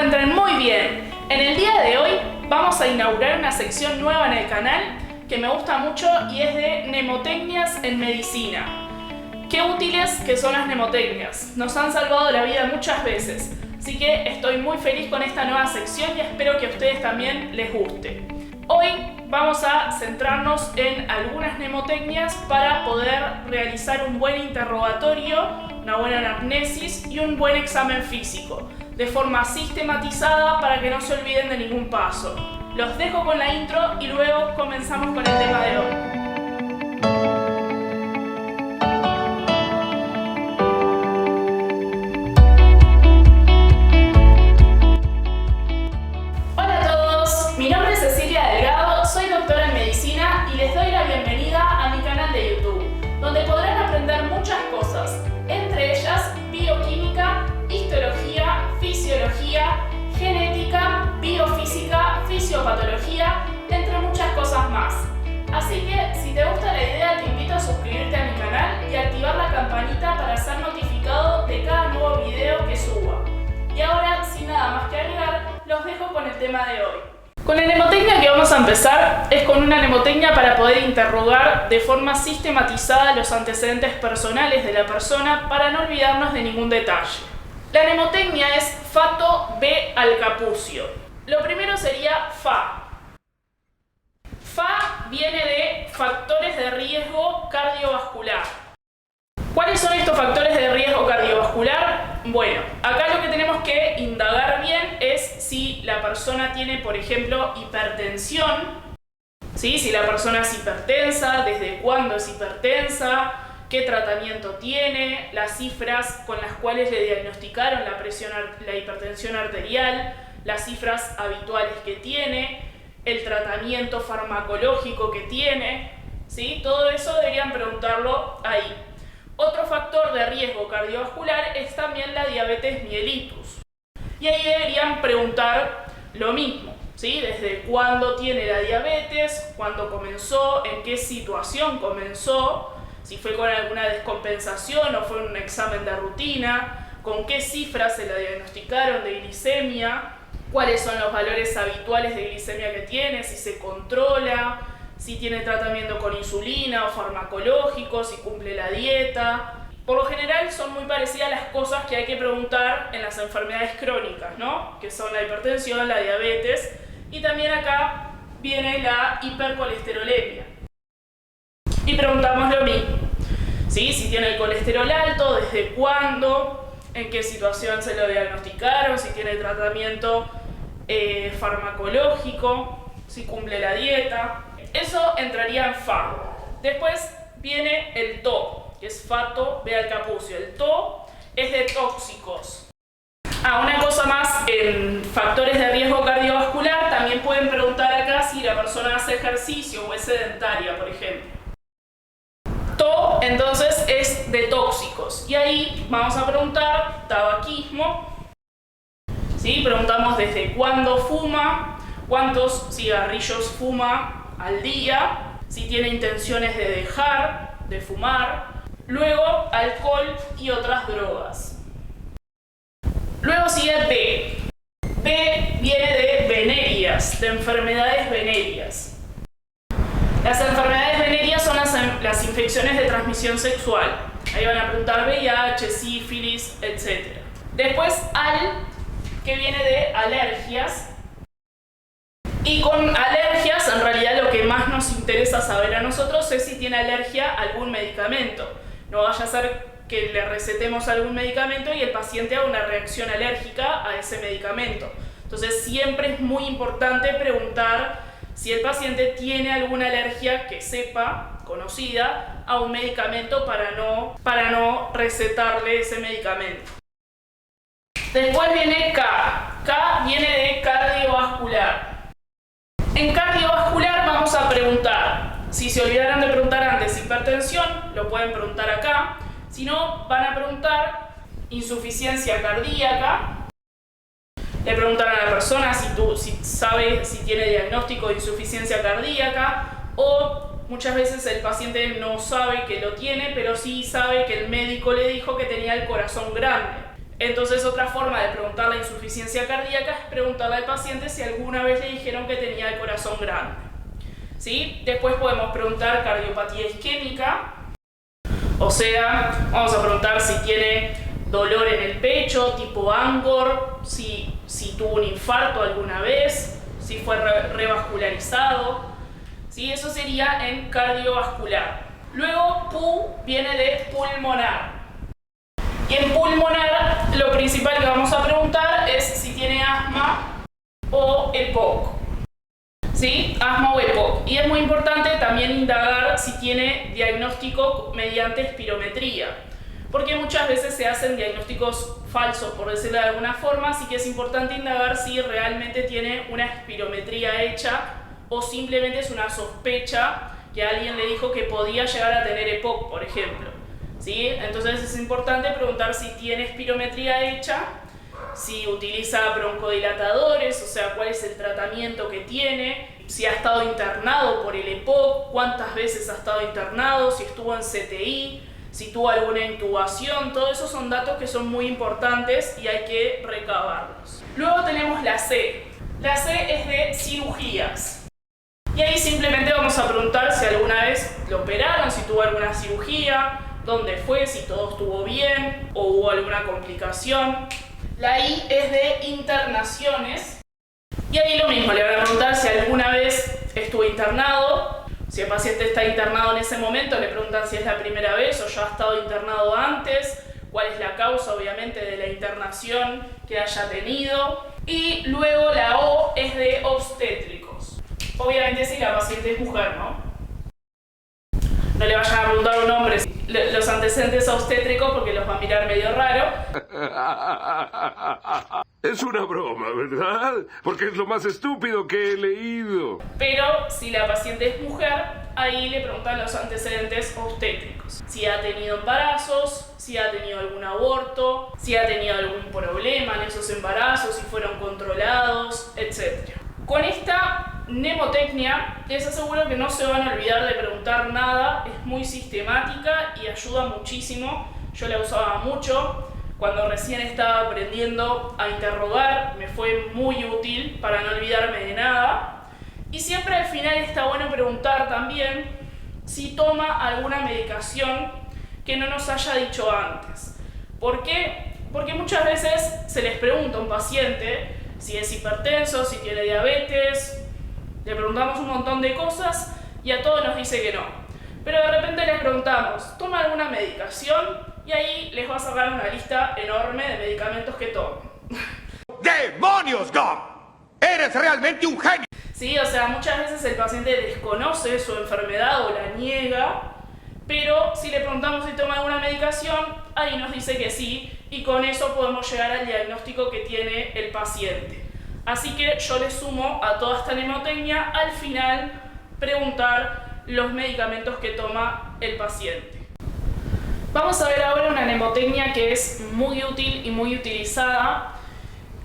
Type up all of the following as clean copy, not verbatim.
encuentren muy bien. En el día de hoy vamos a inaugurar una sección nueva en el canal que me gusta mucho y es de mnemotecnias en medicina. Qué útiles que son las mnemotecnias. Nos han salvado la vida muchas veces. Así que estoy muy feliz con esta nueva sección y espero que a ustedes también les guste. Hoy vamos a centrarnos en algunas mnemotecnias para poder realizar un buen interrogatorio, una buena anamnesis y un buen examen físico, de forma sistematizada para que no se olviden de ningún paso. Los dejo con la intro y luego comenzamos con el tema de hoy. Mi nombre es Cecilia Delgado, soy doctora en medicina y les doy la bienvenida a mi canal de YouTube, donde podrán aprender muchas cosas, entre ellas bioquímica, histología, fisiología, genética, biofísica, fisiopatología, entre muchas cosas más. Así que si te gusta la idea te invito a suscribirte a mi canal y activar la campanita para ser notificado de cada nuevo video que suba. Y ahora, sin nada más que agregar, los dejo con el tema de hoy. Con la mnemotecnia que vamos a empezar es con una mnemotecnia para poder interrogar de forma sistematizada los antecedentes personales de la persona para no olvidarnos de ningún detalle. La mnemotecnia es Fato B al Capucio. Lo primero sería FA. FA viene de factores de riesgo cardiovascular. ¿Cuáles son estos factores de riesgo cardiovascular? Bueno, acá lo que tenemos que indagar bien es si la persona tiene, por ejemplo, hipertensión, ¿sí? Si la persona es hipertensa, desde cuándo es hipertensa, qué tratamiento tiene, las cifras con las cuales le diagnosticaron la hipertensión arterial, las cifras habituales que tiene, el tratamiento farmacológico que tiene, ¿sí? Todo eso deberían preguntarlo ahí. Otro factor de riesgo cardiovascular es también la diabetes mellitus. Y ahí deberían preguntar lo mismo, ¿sí? Desde cuándo tiene la diabetes, cuándo comenzó, en qué situación comenzó, si fue con alguna descompensación o fue en un examen de rutina, con qué cifras se la diagnosticaron de glicemia, cuáles son los valores habituales de glicemia que tiene, si se controla, si tiene tratamiento con insulina o farmacológico, si cumple la dieta. Por lo general son muy parecidas las cosas que hay que preguntar en las enfermedades crónicas, ¿no? Que son la hipertensión, la diabetes y también acá viene la hipercolesterolemia. Y preguntamos lo mismo, ¿sí? Si tiene el colesterol alto, desde cuándo, en qué situación se lo diagnosticaron, si tiene tratamiento farmacológico, si cumple la dieta. Eso entraría en FA. Después viene el TO, que es Fato B al Capucio. El TO es de tóxicos. Una cosa más, en factores de riesgo cardiovascular también pueden preguntar acá si la persona hace ejercicio o es sedentaria, por ejemplo. TO entonces es de tóxicos. Y ahí vamos a preguntar tabaquismo. ¿Sí? Preguntamos desde cuándo fuma, cuántos cigarrillos fuma al día, si tiene intenciones de dejar de fumar, luego alcohol y otras drogas. Luego sigue B. B viene de venéreas, de enfermedades venéreas. Las enfermedades venéreas son las infecciones de transmisión sexual. Ahí van a preguntar VIH, sífilis, etc. Después AL, que viene de alergias. Y con alergias, en realidad lo que más nos interesa saber a nosotros es si tiene alergia a algún medicamento. No vaya a ser que le recetemos algún medicamento y el paciente haga una reacción alérgica a ese medicamento. Entonces siempre es muy importante preguntar si el paciente tiene alguna alergia que sepa, conocida, a un medicamento para no recetarle ese medicamento. Después viene K. K viene de cardiovascular. En cardiovascular vamos a preguntar, si se olvidaron de preguntar antes hipertensión, lo pueden preguntar acá. Si no, van a preguntar insuficiencia cardíaca. Le preguntan a la persona si sabe si tiene diagnóstico de insuficiencia cardíaca, o muchas veces el paciente no sabe que lo tiene, pero sí sabe que el médico le dijo que tenía el corazón grande. Entonces otra forma de preguntar la insuficiencia cardíaca es preguntarle al paciente si alguna vez le dijeron que tenía el corazón grande. ¿Sí? Después podemos preguntar cardiopatía isquémica, o sea, vamos a preguntar si tiene dolor en el pecho, tipo Angor, si tuvo un infarto alguna vez, si fue revascularizado. ¿Sí? Eso sería en cardiovascular. Luego, PU viene de pulmonar. Y en pulmonar, lo principal que vamos a preguntar es si tiene asma o EPOC. ¿Sí? Asma o EPOC. Y es muy importante también indagar si tiene diagnóstico mediante espirometría, porque muchas veces se hacen diagnósticos falsos, por decirlo de alguna forma, así que es importante indagar si realmente tiene una espirometría hecha o simplemente es una sospecha que alguien le dijo que podía llegar a tener EPOC, por ejemplo. ¿Sí? Entonces es importante preguntar si tiene espirometría hecha, si utiliza broncodilatadores, o sea, cuál es el tratamiento que tiene, si ha estado internado por el EPOC, cuántas veces ha estado internado, si estuvo en CTI, si tuvo alguna intubación. Todos esos son datos que son muy importantes y hay que recabarlos. Luego tenemos la C. La C es de cirugías. Y ahí simplemente vamos a preguntar si alguna vez lo operaron, si tuvo alguna cirugía, dónde fue, si todo estuvo bien o hubo alguna complicación. La I es de internaciones. Y ahí lo mismo, le van a preguntar si alguna vez estuvo internado. Si el paciente está internado en ese momento, le preguntan si es la primera vez o ya ha estado internado antes, cuál es la causa, obviamente, de la internación que haya tenido. Y luego la O es de obstétricos. Obviamente si la paciente es mujer, ¿no? No le vayan a preguntar un hombre los antecedentes obstétricos porque los va a mirar medio raro. Es una broma, ¿verdad? Porque es lo más estúpido que he leído. Pero si la paciente es mujer, ahí le preguntan los antecedentes obstétricos. Si ha tenido embarazos, si ha tenido algún aborto, si ha tenido algún problema en esos embarazos, si fueron controlados, etc. Con esta mnemotecnia les aseguro que no se van a olvidar de preguntar nada, es muy sistemática y ayuda muchísimo. Yo la usaba mucho cuando recién estaba aprendiendo a interrogar, me fue muy útil para no olvidarme de nada. Y siempre al final está bueno preguntar también si toma alguna medicación que no nos haya dicho antes. ¿Por qué? Porque muchas veces se les pregunta a un paciente si es hipertenso, si tiene diabetes, le preguntamos un montón de cosas y a todos nos dice que no. Pero de repente les preguntamos, ¿toma alguna medicación? Y ahí les va a sacar una lista enorme de medicamentos que toman. ¡Demonios, Doc! ¡Eres realmente un genio! Sí, o sea, muchas veces el paciente desconoce su enfermedad o la niega, pero si le preguntamos si toma alguna medicación, ahí nos dice que sí, y con eso podemos llegar al diagnóstico que tiene el paciente. Así que yo le sumo a toda esta mnemotecnia al final preguntar los medicamentos que toma el paciente. Vamos a ver ahora una mnemotecnia que es muy útil y muy utilizada,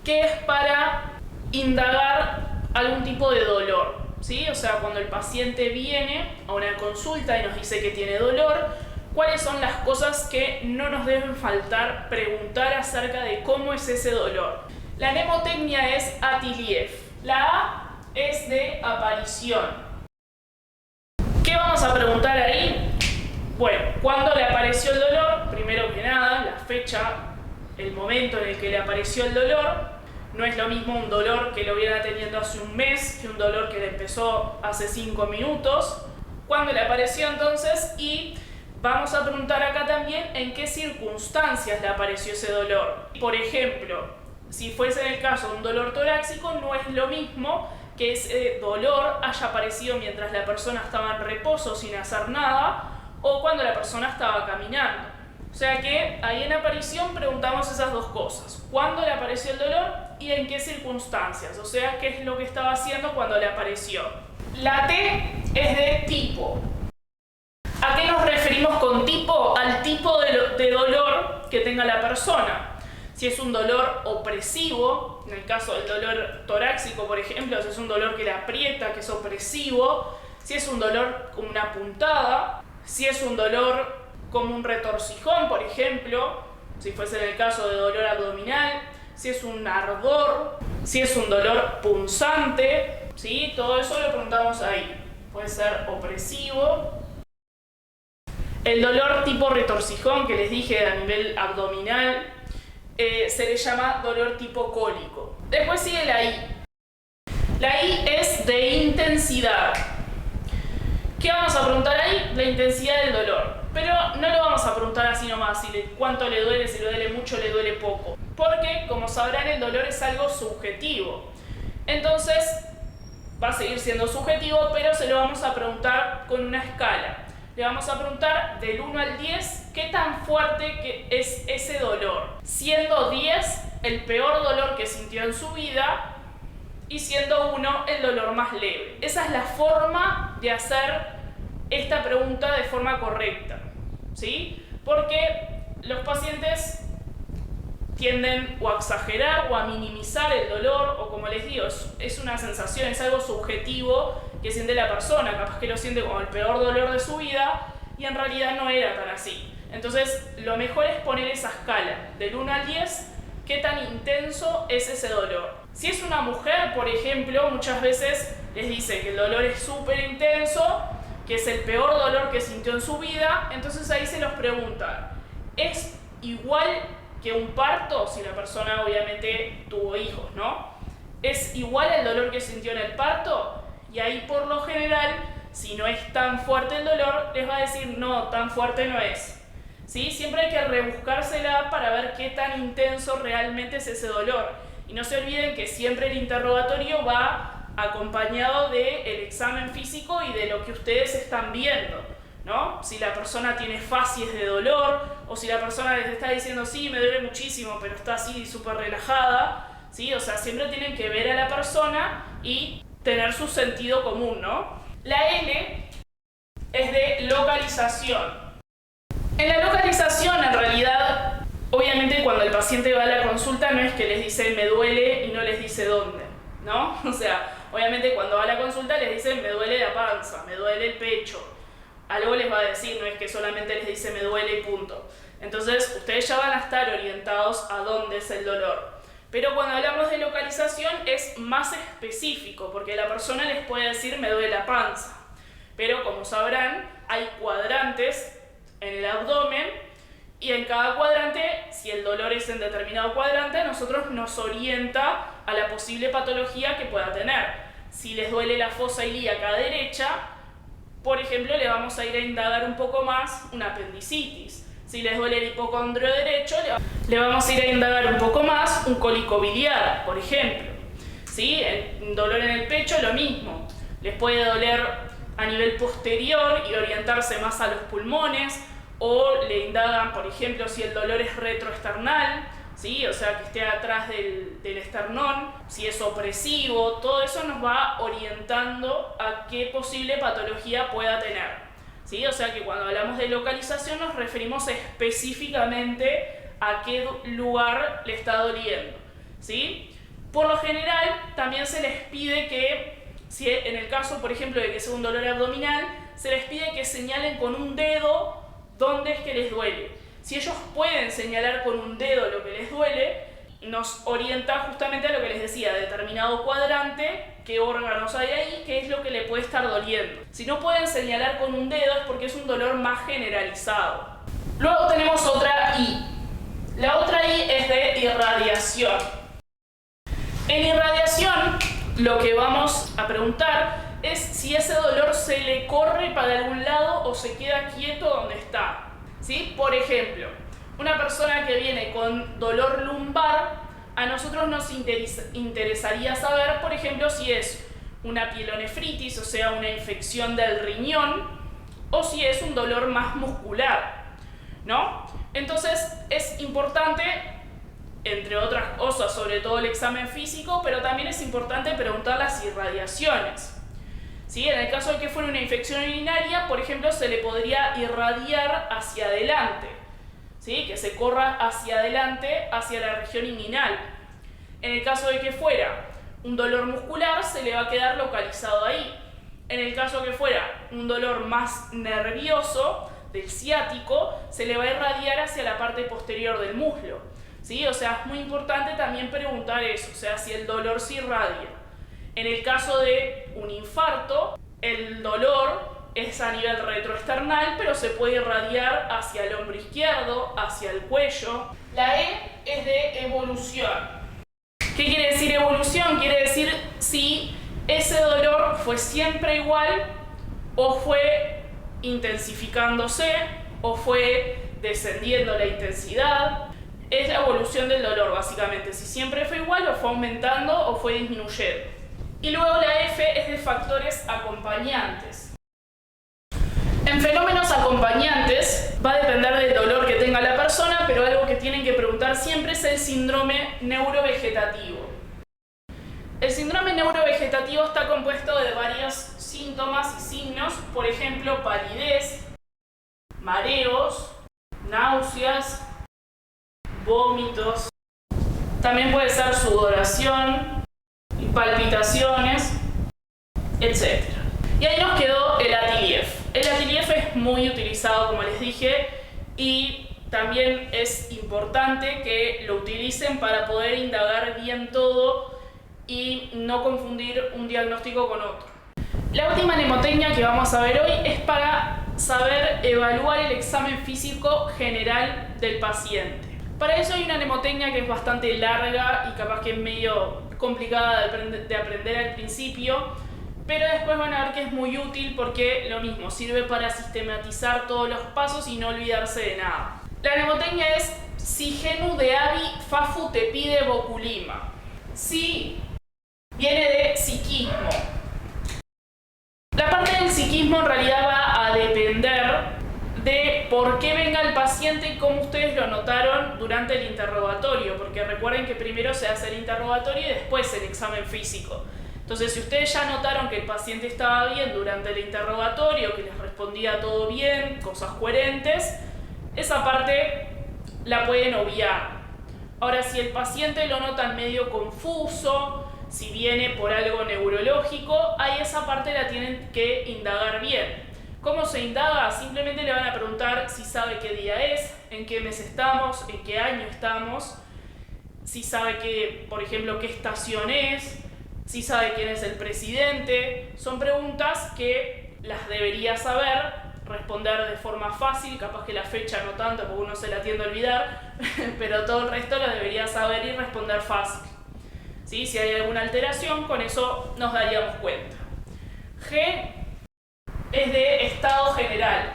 que es para indagar algún tipo de dolor, ¿sí? O sea, cuando el paciente viene a una consulta y nos dice que tiene dolor, ¿cuáles son las cosas que no nos deben faltar preguntar acerca de cómo es ese dolor? La mnemotecnia es Atiliev. La A es de aparición. ¿Qué vamos a preguntar ahí? Bueno, ¿cuándo le apareció el dolor? Primero que nada, la fecha, el momento en el que le apareció el dolor. No es lo mismo un dolor que lo viene teniendo hace un mes que un dolor que le empezó hace 5 minutos. ¿Cuándo le apareció entonces? Y vamos a preguntar acá también en qué circunstancias le apareció ese dolor. Por ejemplo, si fuese en el caso de un dolor torácico, no es lo mismo que ese dolor haya aparecido mientras la persona estaba en reposo sin hacer nada o cuando la persona estaba caminando. O sea que ahí en aparición preguntamos esas dos cosas. ¿Cuándo le apareció el dolor y en qué circunstancias? O sea, ¿qué es lo que estaba haciendo cuando le apareció? La T es de tipo. ¿A qué nos referimos con tipo? Al tipo de dolor que tenga la persona. Si es un dolor opresivo, en el caso del dolor torácico, por ejemplo, si es un dolor que le aprieta, que es opresivo, si es un dolor como una puntada, si es un dolor como un retorcijón, por ejemplo, si fuese en el caso de dolor abdominal, si es un ardor, si es un dolor punzante, ¿sí? Todo eso lo preguntamos ahí. Puede ser opresivo. El dolor tipo retorcijón que les dije a nivel abdominal se le llama dolor tipo cólico. Después sigue la I. La I es de intensidad. ¿Qué vamos a preguntar ahí? La intensidad del dolor. Pero no lo vamos a preguntar así nomás, cuánto le duele, si le duele mucho, le duele poco. Porque, como sabrán, el dolor es algo subjetivo. Entonces, va a seguir siendo subjetivo, pero se lo vamos a preguntar con una escala. Le vamos a preguntar del 1 al 10 qué tan fuerte es ese dolor. Siendo 10 el peor dolor que sintió en su vida y siendo 1 el dolor más leve. Esa es la forma de hacer esta pregunta de forma correcta, ¿sí? Porque los pacientes tienden o a exagerar o a minimizar el dolor, o como les digo, es una sensación, es algo subjetivo que siente la persona, capaz que lo siente como el peor dolor de su vida y en realidad no era tan así. Entonces lo mejor es poner esa escala del 1 al 10, qué tan intenso es ese dolor. Si es una mujer, por ejemplo, muchas veces les dice que el dolor es súper intenso, que es el peor dolor que sintió en su vida, entonces ahí se los pregunta, ¿es igual que un parto? Si la persona obviamente tuvo hijos, ¿no? ¿Es igual el dolor que sintió en el parto? Y ahí por lo general, si no es tan fuerte el dolor, les va a decir, no, tan fuerte no es. ¿Sí? Siempre hay que rebuscársela para ver qué tan intenso realmente es ese dolor. Y no se olviden que siempre el interrogatorio va acompañado del examen físico y de lo que ustedes están viendo, ¿no? Si la persona tiene facies de dolor o si la persona les está diciendo sí, me duele muchísimo, pero está así súper relajada, ¿sí? O sea, siempre tienen que ver a la persona y tener su sentido común, ¿no? La L es de localización. En la localización, en realidad, obviamente cuando el paciente va a la consulta no es que les dice me duele y no les dice dónde, ¿no? O sea, obviamente cuando va a la consulta les dice me duele la panza, me duele el pecho. Algo les va a decir, no es que solamente les dice me duele y punto. Entonces, ustedes ya van a estar orientados a dónde es el dolor. Pero cuando hablamos de localización es más específico, porque la persona les puede decir me duele la panza. Pero como sabrán, hay cuadrantes en el abdomen y en cada cuadrante, si el dolor es en determinado cuadrante, a nosotros nos orienta a la posible patología que pueda tener. Si les duele la fosa ilíaca derecha, por ejemplo, le vamos a ir a indagar un poco más una apendicitis. Si les duele el hipocondrio derecho, le vamos a ir a indagar un poco más un cólico biliar, por ejemplo. ¿Sí? El dolor en el pecho, lo mismo. Les puede doler a nivel posterior y orientarse más a los pulmones, o le indagan, por ejemplo, si el dolor es retroesternal, ¿sí? O sea, que esté atrás del esternón, si es opresivo, todo eso nos va orientando a qué posible patología pueda tener. ¿Sí? O sea que cuando hablamos de localización nos referimos específicamente a qué lugar le está doliendo. ¿Sí? Por lo general también se les pide que, si en el caso por ejemplo de que sea un dolor abdominal, se les pide que señalen con un dedo dónde es que les duele. Si ellos pueden señalar con un dedo lo que les duele, nos orienta justamente a lo que les decía, determinado cuadrante, qué órganos hay ahí, qué es lo que le puede estar doliendo. Si no pueden señalar con un dedo es porque es un dolor más generalizado. Luego tenemos otra I. La otra I es de irradiación. En irradiación lo que vamos a preguntar es si ese dolor se le corre para algún lado o se queda quieto donde está. ¿Sí? Por ejemplo, una persona que viene con dolor lumbar, a nosotros nos interesaría saber, por ejemplo, si es una pielonefritis, o sea, una infección del riñón, o si es un dolor más muscular, ¿no? Entonces, es importante, entre otras cosas, sobre todo el examen físico, pero también es importante preguntar las irradiaciones. ¿Sí? En el caso de que fuera una infección urinaria, por ejemplo, se le podría irradiar hacia adelante, ¿sí? Que se corra hacia adelante, hacia la región inguinal. En el caso de que fuera un dolor muscular, se le va a quedar localizado ahí. En el caso de que fuera un dolor más nervioso, del ciático se le va a irradiar hacia la parte posterior del muslo, ¿sí? O sea, es muy importante también preguntar eso, o sea, si el dolor se irradia. En el caso de un infarto, el dolor es a nivel retroesternal, pero se puede irradiar hacia el hombro izquierdo, hacia el cuello. La E es de evolución. ¿Qué quiere decir evolución? Quiere decir si ese dolor fue siempre igual o fue intensificándose o fue descendiendo la intensidad. Es la evolución del dolor, básicamente. Si siempre fue igual o fue aumentando o fue disminuyendo. Y luego la F es de factores acompañantes. En fenómenos acompañantes va a depender del dolor que tenga la persona, pero algo que tienen que preguntar siempre es el síndrome neurovegetativo. El síndrome neurovegetativo está compuesto de varios síntomas y signos, por ejemplo, palidez, mareos, náuseas, vómitos. También puede ser sudoración, palpitaciones, etc. Y ahí nos quedó el ATILIEF. El ATILIEF es muy utilizado, como les dije, y también es importante que lo utilicen para poder indagar bien todo y no confundir un diagnóstico con otro. La última mnemotecnia que vamos a ver hoy es para saber evaluar el examen físico general del paciente. Para eso hay una mnemotecnia que es bastante larga y capaz que es medio complicada de aprender al principio, pero después van a ver que es muy útil porque lo mismo, sirve para sistematizar todos los pasos y no olvidarse de nada. La mnemotecnia es Sigenu de Abi Fafu te pide Boculima. Si viene de psiquismo. La parte del psiquismo en realidad va a depender de por qué venga el paciente y cómo ustedes lo notaron durante el interrogatorio, porque recuerden que primero se hace el interrogatorio y después el examen físico. Entonces, si ustedes ya notaron que el paciente estaba bien durante el interrogatorio, que les respondía todo bien, cosas coherentes, esa parte la pueden obviar. Ahora, si el paciente lo notan medio confuso, si viene por algo neurológico, ahí esa parte la tienen que indagar bien. ¿Cómo se indaga? Simplemente le van a preguntar si sabe qué día es, en qué mes estamos, en qué año estamos, si sabe que, por ejemplo, qué estación es, si sabe quién es el presidente. Son preguntas que las debería saber, responder de forma fácil, capaz que la fecha no tanto porque uno se la tiende a olvidar, pero todo el resto lo debería saber y responder fácil. ¿Sí? Si hay alguna alteración, con eso nos daríamos cuenta. G es de estado general.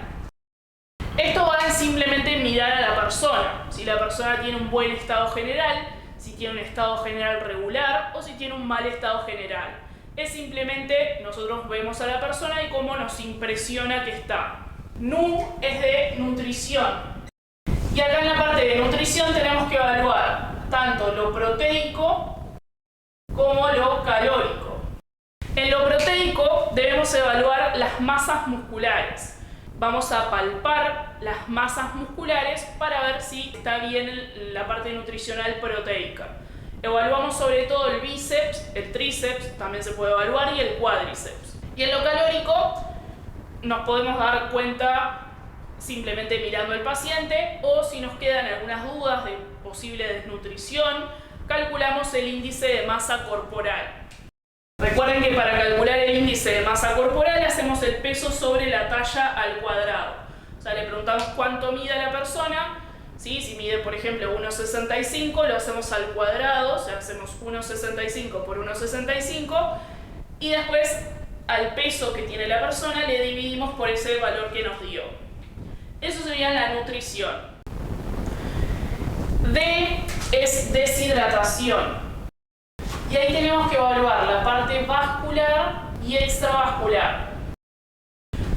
Esto va a simplemente mirar a la persona, si la persona tiene un buen estado general, si tiene un estado general regular o si tiene un mal estado general. Es simplemente nosotros vemos a la persona y cómo nos impresiona que está. NU es de nutrición. Y acá en la parte de nutrición tenemos que evaluar tanto lo proteico como lo calórico. En lo proteico debemos evaluar las masas musculares. Vamos a palpar las masas musculares para ver si está bien la parte nutricional proteica. Evaluamos sobre todo el bíceps, el tríceps, también se puede evaluar, y el cuádriceps. Y en lo calórico nos podemos dar cuenta simplemente mirando al paciente, o si nos quedan algunas dudas de posible desnutrición, calculamos el índice de masa corporal. Recuerden que para calcular el índice de masa corporal hacemos el peso sobre la talla al cuadrado. O sea, le preguntamos cuánto mide la persona, ¿sí? Si mide, por ejemplo, 1,65, lo hacemos al cuadrado, o sea, hacemos 1,65 por 1,65, y después al peso que tiene la persona le dividimos por ese valor que nos dio. Eso sería la nutrición. D es deshidratación. Y ahí tenemos que evaluar la parte vascular y extravascular.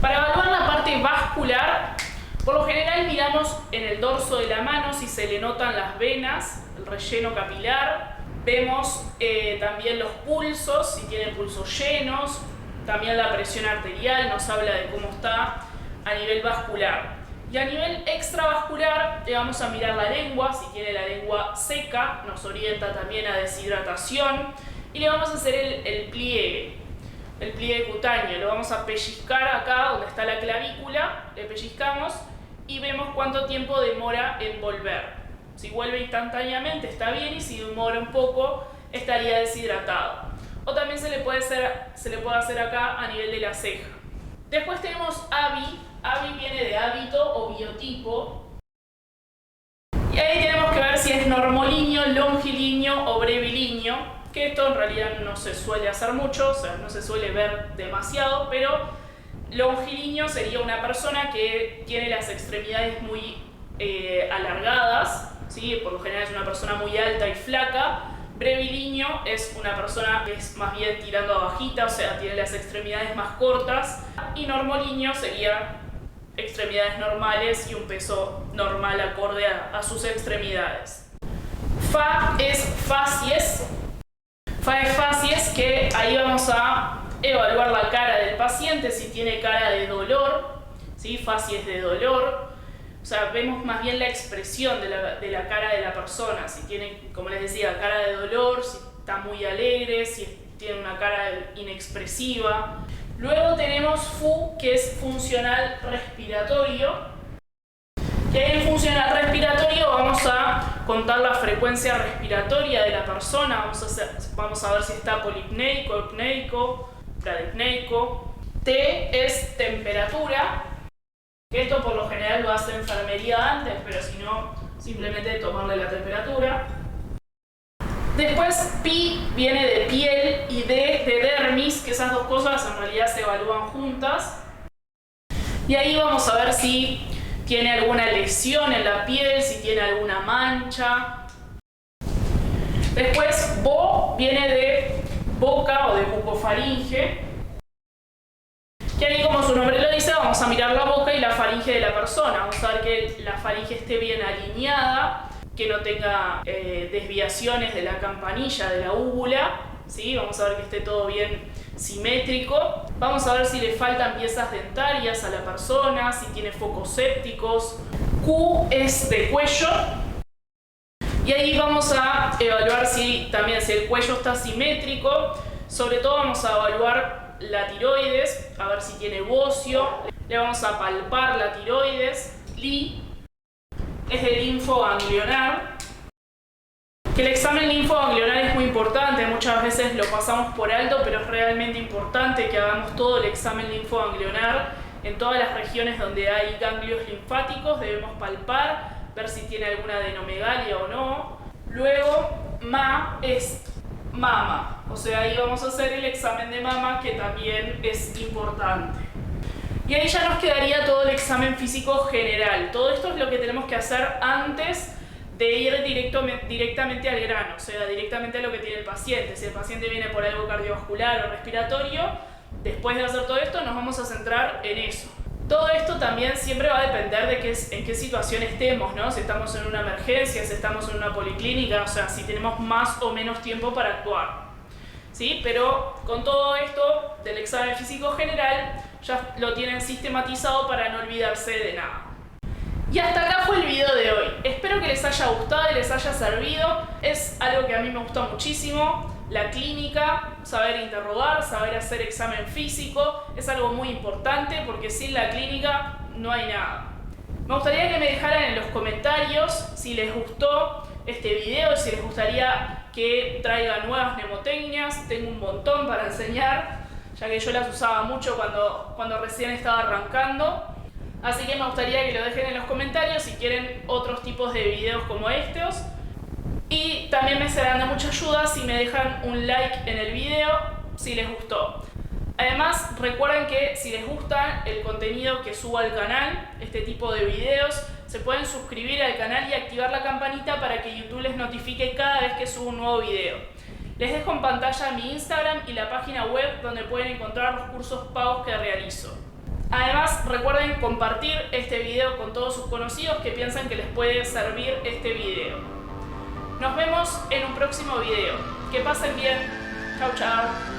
Para evaluar la parte vascular, por lo general miramos en el dorso de la mano si se le notan las venas, el relleno capilar. Vemos también los pulsos, si tiene pulsos llenos. También la presión arterial nos habla de cómo está a nivel vascular. Y a nivel extravascular le vamos a mirar la lengua, si tiene la lengua seca, nos orienta también a deshidratación, y le vamos a hacer el pliegue. el pliegue cutáneo. Lo vamos a pellizcar acá donde está la clavícula, le pellizcamos y vemos cuánto tiempo demora en volver. Si vuelve instantáneamente está bien, y si demora un poco estaría deshidratado. O también se le puede hacer acá a nivel de la ceja. Después tenemos ABI. ABI viene de hábito o biotipo. Y ahí tenemos que ver si es normolíneo, longilíneo o brevilíneo, que esto en realidad no se suele hacer mucho, o sea, no se suele ver demasiado, pero longilíneo sería una persona que tiene las extremidades muy alargadas, ¿sí? Por lo general es una persona muy alta y flaca. Brevilíneo es una persona que es más bien tirando a bajita, o sea, tiene las extremidades más cortas. Y normolíneo sería extremidades normales y un peso normal acorde a sus extremidades. FA es facies. FA es facies, que ahí vamos a evaluar la cara del paciente, si tiene cara de dolor, ¿sí? Facies de dolor. O sea, vemos más bien la expresión de la cara de la persona, si tiene, como les decía, cara de dolor, si está muy alegre, si tiene una cara inexpresiva. Luego tenemos FU, que es funcional respiratorio. Que en funcional respiratorio vamos a contar la frecuencia respiratoria de la persona, vamos a ver si está polipneico, apneico, bradipneico. T es temperatura. Esto por lo general lo hace enfermería antes, pero si no, simplemente tomarle la temperatura. Después Pi viene de piel y D de dermis, que esas dos cosas en realidad se evalúan juntas. Y ahí vamos a ver si tiene alguna lesión en la piel, si tiene alguna mancha. Después Bo viene de boca o de bucofaringe. Que ahí, como su nombre lo dice, vamos a mirar la boca y la faringe de la persona. Vamos a ver que la faringe esté bien alineada, que no tenga desviaciones de la campanilla de la úvula, ¿sí? Vamos a ver que esté todo bien simétrico. Vamos a ver si le faltan piezas dentarias a la persona, si tiene focos sépticos. Q es de cuello. Y ahí vamos a evaluar si el cuello está simétrico. Sobre todo vamos a evaluar la tiroides, a ver si tiene bocio. Le vamos a palpar la tiroides. Li es el linfoganglionar. Que el examen linfoganglionar es muy importante, muchas veces lo pasamos por alto, pero es realmente importante que hagamos todo el examen linfoganglionar. En todas las regiones donde hay ganglios linfáticos debemos palpar, ver si tiene alguna adenomegalia o no. Luego, MA es mama, o sea, ahí vamos a hacer el examen de mama, que también es importante. Y ahí ya nos quedaría todo el examen físico general. Todo esto es lo que tenemos que hacer antes de ir directamente al grano, o sea, directamente a lo que tiene el paciente. Si el paciente viene por algo cardiovascular o respiratorio, después de hacer todo esto nos vamos a centrar en eso. Todo esto también siempre va a depender de en qué situación estemos, ¿no? Si estamos en una emergencia, si estamos en una policlínica, o sea, si tenemos más o menos tiempo para actuar, ¿sí? Pero con todo esto del examen físico general ya lo tienen sistematizado para no olvidarse de nada. Y hasta acá fue el video de hoy. Espero que les haya gustado y les haya servido. Es algo que a mí me gusta muchísimo. La clínica, saber interrogar, saber hacer examen físico, es algo muy importante porque sin la clínica no hay nada. Me gustaría que me dejaran en los comentarios si les gustó este video, si les gustaría que traiga nuevas mnemotecnias. Tengo un montón para enseñar, ya que yo las usaba mucho cuando recién estaba arrancando. Así que me gustaría que lo dejen en los comentarios si quieren otros tipos de videos como estos. Y también me serán de mucha ayuda si me dejan un like en el video si les gustó. Además, recuerden que si les gusta el contenido que subo al canal, este tipo de videos, se pueden suscribir al canal y activar la campanita para que YouTube les notifique cada vez que subo un nuevo video. Les dejo en pantalla mi Instagram y la página web donde pueden encontrar los cursos pagos que realizo. Además, recuerden compartir este video con todos sus conocidos que piensan que les puede servir este video. Nos vemos en un próximo video. Que pasen bien. Chau, chau.